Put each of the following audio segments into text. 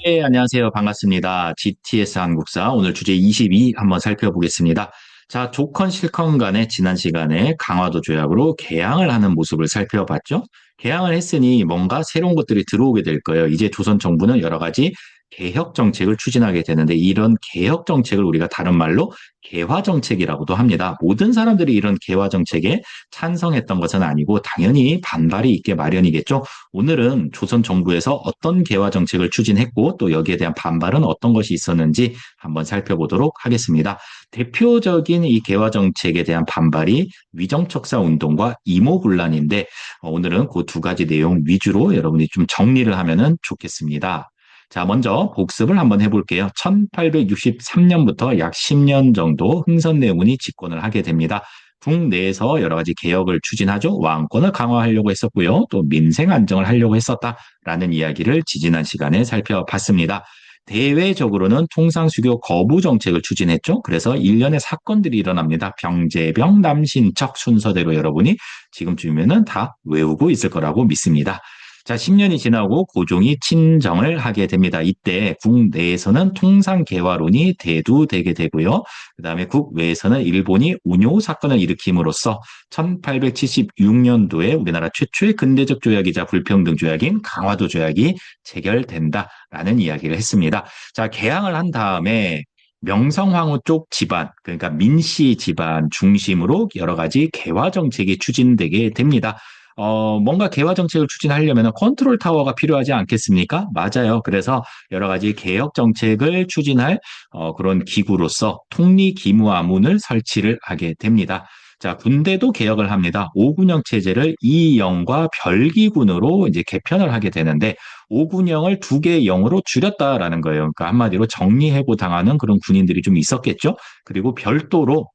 네, 안녕하세요. 반갑습니다. GTS 한국사 오늘 주제 22 한번 살펴보겠습니다. 자, 조컨 실컨 간의 지난 시간에 강화도 조약으로 개항을 하는 모습을 살펴봤죠. 개항을 했으니 뭔가 새로운 것들이 들어오게 될 거예요. 이제 조선 정부는 여러 가지 개혁 정책을 추진하게 되는데 이런 개혁 정책을 우리가 다른 말로 개화 정책이라고도 합니다. 모든 사람들이 이런 개화 정책에 찬성했던 것은 아니고 당연히 반발이 있게 마련이겠죠. 오늘은 조선 정부에서 어떤 개화 정책을 추진했고 또 여기에 대한 반발은 어떤 것이 있었는지 한번 살펴보도록 하겠습니다. 대표적인 이 개화 정책에 대한 반발이 위정척사 운동과 이모군란인데 오늘은 그 두 가지 내용 위주로 여러분이 좀 정리를 하면 좋겠습니다. 자, 먼저 복습을 한번 해볼게요. 1863년부터 약 10년 정도 흥선대원군이 집권을 하게 됩니다. 국내에서 여러 가지 개혁을 추진하죠. 왕권을 강화하려고 했었고요. 또 민생 안정을 하려고 했었다라는 이야기를 지지난 시간에 살펴봤습니다. 대외적으로는 통상수교 거부 정책을 추진했죠. 그래서 일련의 사건들이 일어납니다. 병제병, 남신척 순서대로 여러분이 지금쯤이면 다 외우고 있을 거라고 믿습니다. 자, 10년이 지나고 고종이 친정을 하게 됩니다. 이때 국내에서는 통상개화론이 대두되게 되고요. 그다음에 국외에서는 일본이 운요 사건을 일으킴으로써 1876년도에 우리나라 최초의 근대적 조약이자 불평등 조약인 강화도 조약이 체결된다라는 이야기를 했습니다. 자, 개항을 한 다음에 명성황후 쪽 집안, 그러니까 민씨 집안 중심으로 여러 가지 개화 정책이 추진되게 됩니다. 뭔가 개화 정책을 추진하려면 컨트롤 타워가 필요하지 않겠습니까? 맞아요. 그래서 여러 가지 개혁 정책을 추진할 그런 기구로서 통리기무아문을 설치를 하게 됩니다. 자, 군대도 개혁을 합니다. 오군영 체제를 이영과 별기군으로 이제 개편을 하게 되는데 오군영을 두 개의 영으로 줄였다라는 거예요. 그러니까 한마디로 정리해고 당하는 그런 군인들이 좀 있었겠죠. 그리고 별도로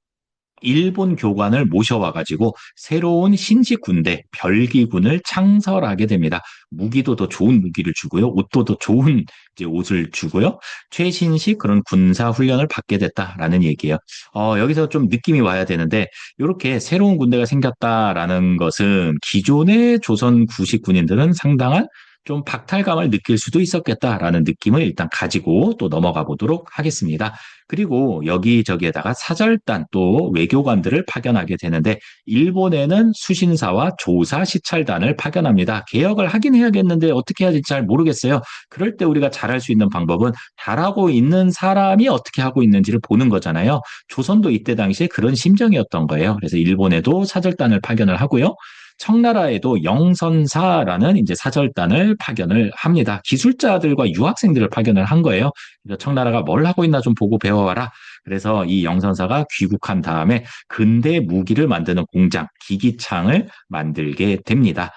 일본 교관을 모셔와가지고 새로운 신식 군대, 별기군을 창설하게 됩니다. 무기도 더 좋은 무기를 주고요. 옷도 더 좋은 이제 옷을 주고요. 최신식 그런 군사 훈련을 받게 됐다라는 얘기예요. 여기서 좀 느낌이 와야 되는데 이렇게 새로운 군대가 생겼다라는 것은 기존의 조선 구식 군인들은 상당한 좀 박탈감을 느낄 수도 있었겠다라는 느낌을 일단 가지고 또 넘어가 보도록 하겠습니다. 그리고 여기저기에다가 사절단 또 외교관들을 파견하게 되는데 일본에는 수신사와 조사 시찰단을 파견합니다. 개혁을 하긴 해야겠는데 어떻게 해야 될지 잘 모르겠어요. 그럴 때 우리가 잘할 수 있는 방법은 잘하고 있는 사람이 어떻게 하고 있는지를 보는 거잖아요. 조선도 이때 당시에 그런 심정이었던 거예요. 그래서 일본에도 사절단을 파견을 하고요. 청나라에도 영선사라는 이제 사절단을 파견을 합니다. 기술자들과 유학생들을 파견을 한 거예요. 그래서 청나라가 뭘 하고 있나 좀 보고 배워와라. 그래서 이 영선사가 귀국한 다음에 근대 무기를 만드는 공장, 기기창을 만들게 됩니다.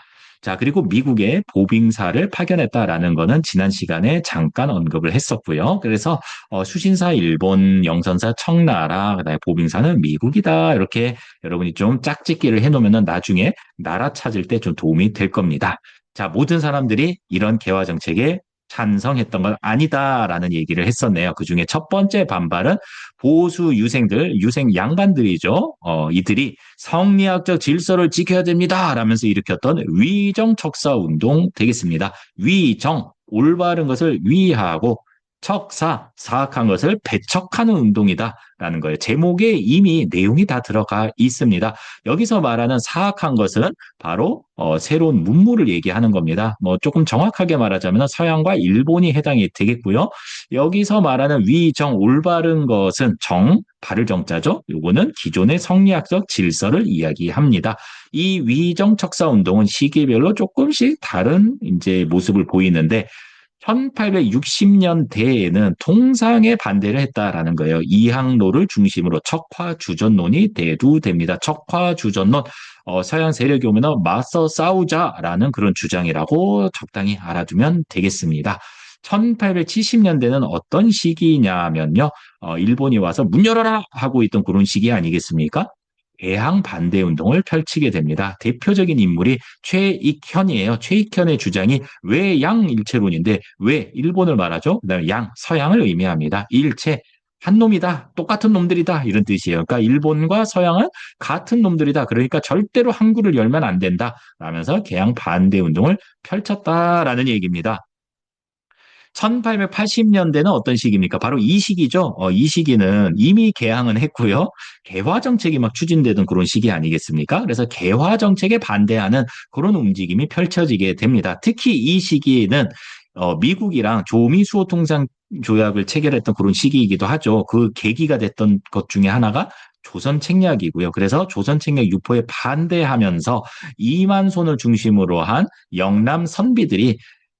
자, 그리고 미국에 보빙사를 파견했다라는 거는 지난 시간에 잠깐 언급을 했었고요. 그래서 수신사 일본, 영선사 청나라, 그다음에 보빙사는 미국이다. 이렇게 여러분이 좀 짝짓기를 해놓으면 나중에 나라 찾을 때 좀 도움이 될 겁니다. 자, 모든 사람들이 이런 개화 정책에 찬성했던 건 아니다라는 얘기를 했었네요. 그중에 첫 번째 반발은 보수 유생들, 유생 양반들이죠. 이들이 성리학적 질서를 지켜야 됩니다. 라면서 일으켰던 위정척사 운동 되겠습니다. 위정, 올바른 것을 위하고 척사, 사악한 것을 배척하는 운동이다라는 거예요. 제목에 이미 내용이 다 들어가 있습니다. 여기서 말하는 사악한 것은 바로 새로운 문물을 얘기하는 겁니다. 뭐 조금 정확하게 말하자면 서양과 일본이 해당이 되겠고요. 여기서 말하는 위정, 올바른 것은 정, 바를 정자죠. 요거는 기존의 성리학적 질서를 이야기합니다. 이 위정척사 운동은 시기별로 조금씩 다른 이제 모습을 보이는데 1860년대에는 통상에 반대를 했다라는 거예요. 이항로를 중심으로 척화주전론이 대두됩니다. 척화주전론, 서양 세력이 오면 맞서 싸우자라는 그런 주장이라고 적당히 알아두면 되겠습니다. 1870년대는 어떤 시기냐면요. 일본이 와서 문 열어라 하고 있던 그런 시기 아니겠습니까? 개항 반대 운동을 펼치게 됩니다. 대표적인 인물이 최익현이에요. 최익현의 주장이 외양일체론인데 왜 일본을 말하죠? 그다음에 양 서양을 의미합니다. 일체 한 놈이다. 똑같은 놈들이다. 이런 뜻이에요. 그러니까 일본과 서양은 같은 놈들이다. 그러니까 절대로 항구를 열면 안 된다. 라면서 개항 반대 운동을 펼쳤다라는 얘기입니다. 1880년대는 어떤 시기입니까? 바로 이 시기죠. 이 시기는 이미 개항은 했고요. 개화 정책이 막 추진되던 그런 시기 아니겠습니까? 그래서 개화 정책에 반대하는 그런 움직임이 펼쳐지게 됩니다. 특히 이 시기에는 미국이랑 조미 수호 통상 조약을 체결했던 그런 시기이기도 하죠. 그 계기가 됐던 것 중에 하나가 조선 책략이고요. 그래서 조선 책략 유포에 반대하면서 이만손을 중심으로 한 영남 선비들이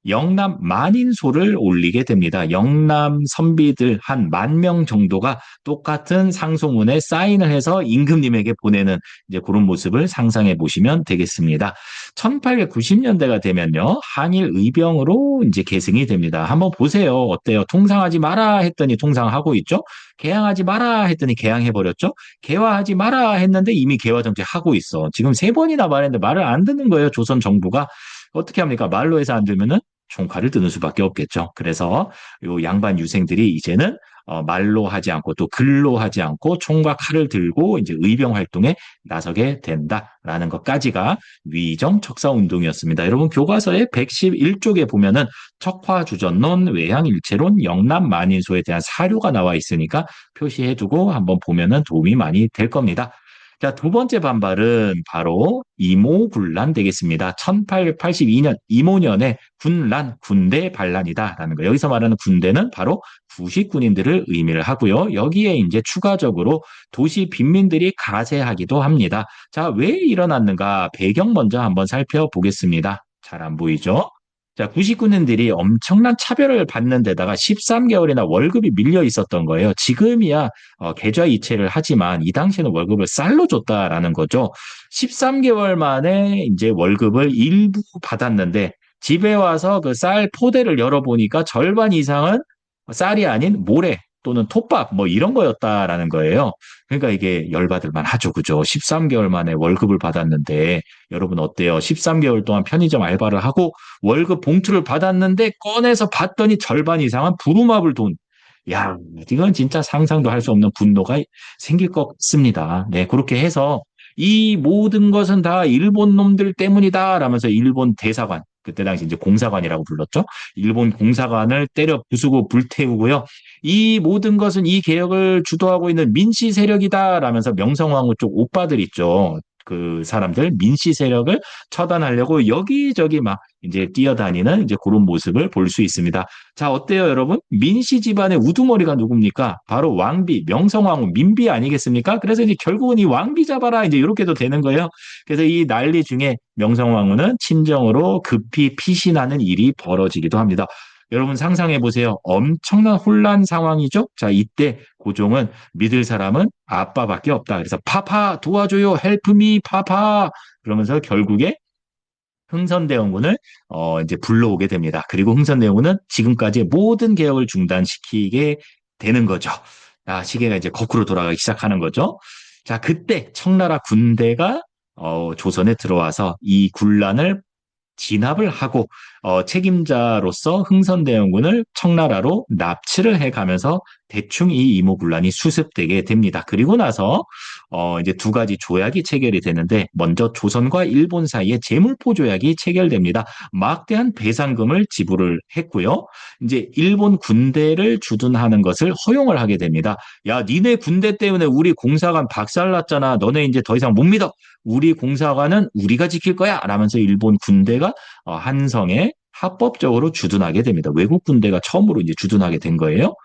영남 만인소를 올리게 됩니다. 영남 선비들 한 10,000명 정도가 똑같은 상소문에 사인을 해서 임금님에게 보내는 이제 그런 모습을 상상해 보시면 되겠습니다. 1890년대가 되면요, 한일 의병으로 이제 계승이 됩니다. 한번 보세요. 어때요? 통상하지 마라 했더니 통상하고 있죠? 개항하지 마라 했더니 개항해버렸죠? 개화하지 마라 했는데 이미 개화 정책 하고 있어. 지금 3번이나 말했는데 말을 안 듣는 거예요, 조선 정부가. 어떻게 합니까? 말로 해서 안 들면은 총칼을 드는 수밖에 없겠죠. 그래서 요 양반 유생들이 이제는 말로 하지 않고 또 글로 하지 않고 총과 칼을 들고 이제 의병 활동에 나서게 된다라는 것까지가 위정 척사 운동이었습니다. 여러분 교과서의 111쪽에 보면은 척화주전론, 외양일체론, 영남 만인소에 대한 사료가 나와 있으니까 표시해두고 한번 보면은 도움이 많이 될 겁니다. 자, 두 번째 반발은 바로 이모군란 되겠습니다. 1882년 이모년에 군란, 군대 반란이다라는 거. 여기서 말하는 군대는 바로 부식군인들을 의미를 하고요. 여기에 이제 추가적으로 도시 빈민들이 가세하기도 합니다. 자, 왜 일어났는가? 배경 먼저 한번 살펴보겠습니다. 잘 안 보이죠? 자, 구식군인들이 엄청난 차별을 받는 데다가 13개월이나 월급이 밀려 있었던 거예요. 지금이야 계좌 이체를 하지만 이 당시에는 월급을 쌀로 줬다라는 거죠. 13개월 만에 이제 월급을 일부 받았는데 집에 와서 그 쌀 포대를 열어보니까 절반 이상은 쌀이 아닌 모래 또는 톱밥 뭐 이런 거였다라는 거예요. 그러니까 이게 열받을 만하죠. 그죠? 13개월 만에 월급을 받았는데 여러분 어때요? 13개월 동안 편의점 알바를 하고 월급 봉투를 받았는데 꺼내서 봤더니 절반 이상은 부루마블 돈. 야, 이건 진짜 상상도 할 수 없는 분노가 생길 것 같습니다. 네, 그렇게 해서 이 모든 것은 다 일본 놈들 때문이다 라면서 일본 대사관, 그때 당시 이제 공사관이라고 불렀죠. 일본 공사관을 때려 부수고 불태우고요. 이 모든 것은 이 개혁을 주도하고 있는 민씨 세력이다라면서 명성황후 쪽 오빠들 있죠. 그 사람들 민씨 세력을 처단하려고 여기저기 막 이제 뛰어다니는 이제 그런 모습을 볼 수 있습니다. 자, 어때요, 여러분? 민씨 집안의 우두머리가 누굽니까? 바로 왕비, 명성황후, 민비 아니겠습니까? 그래서 이제 결국은 이 왕비 잡아라 이제 이렇게도 되는 거예요. 그래서 이 난리 중에 명성황후는 친정으로 급히 피신하는 일이 벌어지기도 합니다. 여러분 상상해 보세요. 엄청난 혼란 상황이죠? 자, 이때 고종은 믿을 사람은 아빠밖에 없다. 그래서 파파 도와줘요. 헬프미 파파. 그러면서 결국에 흥선대원군을 이제 불러오게 됩니다. 그리고 흥선대원군은 지금까지 모든 개혁을 중단시키게 되는 거죠. 아, 시계가 이제 거꾸로 돌아가기 시작하는 거죠. 자, 그때 청나라 군대가 조선에 들어와서 이 군란을 진압을 하고 책임자로서 흥선대원군을 청나라로 납치를 해가면서 대충 이 이모군란이 수습되게 됩니다. 그리고 나서 이제 두 가지 조약이 체결이 되는데 먼저 조선과 일본 사이에 제물포 조약이 체결됩니다. 막대한 배상금을 지불을 했고요. 이제 일본 군대를 주둔하는 것을 허용을 하게 됩니다. 야, 니네 군대 때문에 우리 공사관 박살났잖아. 너네 이제 더 이상 못 믿어. 우리 공사관은 우리가 지킬 거야. 라면서 일본 군대가 한성에 합법적으로 주둔하게 됩니다. 외국 군대가 처음으로 이제 주둔하게 된 거예요.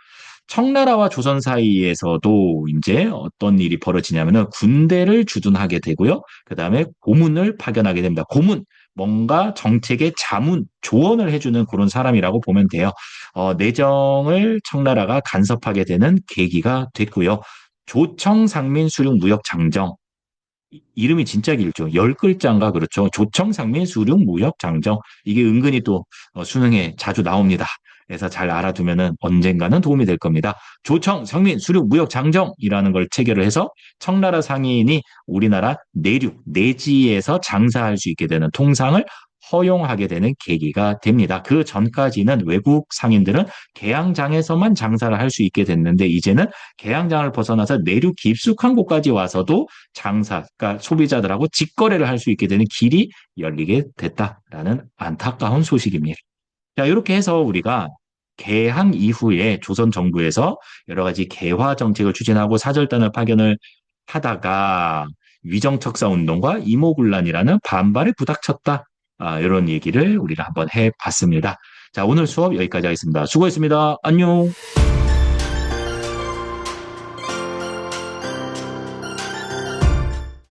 청나라와 조선 사이에서도 이제 어떤 일이 벌어지냐면은 군대를 주둔하게 되고요. 그 다음에 고문을 파견하게 됩니다. 고문, 뭔가 정책의 자문, 조언을 해주는 그런 사람이라고 보면 돼요. 내정을 청나라가 간섭하게 되는 계기가 됐고요. 조청, 상민, 수륙, 무역, 장정. 이름이 진짜 길죠. 10글자인가 그렇죠. 조청, 상민, 수륙, 무역, 장정. 이게 은근히 또 수능에 자주 나옵니다. 그래서 잘 알아두면은 언젠가는 도움이 될 겁니다. 조청, 상민, 수륙, 무역, 장정이라는 걸 체결을 해서 청나라 상인이 우리나라 내륙, 내지에서 장사할 수 있게 되는 통상을 허용하게 되는 계기가 됩니다. 그 전까지는 외국 상인들은 개항장에서만 장사를 할 수 있게 됐는데 이제는 개항장을 벗어나서 내륙 깊숙한 곳까지 와서도 장사, 그러니까 소비자들하고 직거래를 할 수 있게 되는 길이 열리게 됐다라는 안타까운 소식입니다. 자, 이렇게 해서 우리가 개항 이후에 조선 정부에서 여러 가지 개화 정책을 추진하고 사절단을 파견을 하다가 위정척사 운동과 이모군란이라는 반발에 부닥쳤다. 이런 얘기를 우리가 한번 해봤습니다. 자, 오늘 수업 여기까지 하겠습니다. 수고했습니다. 안녕.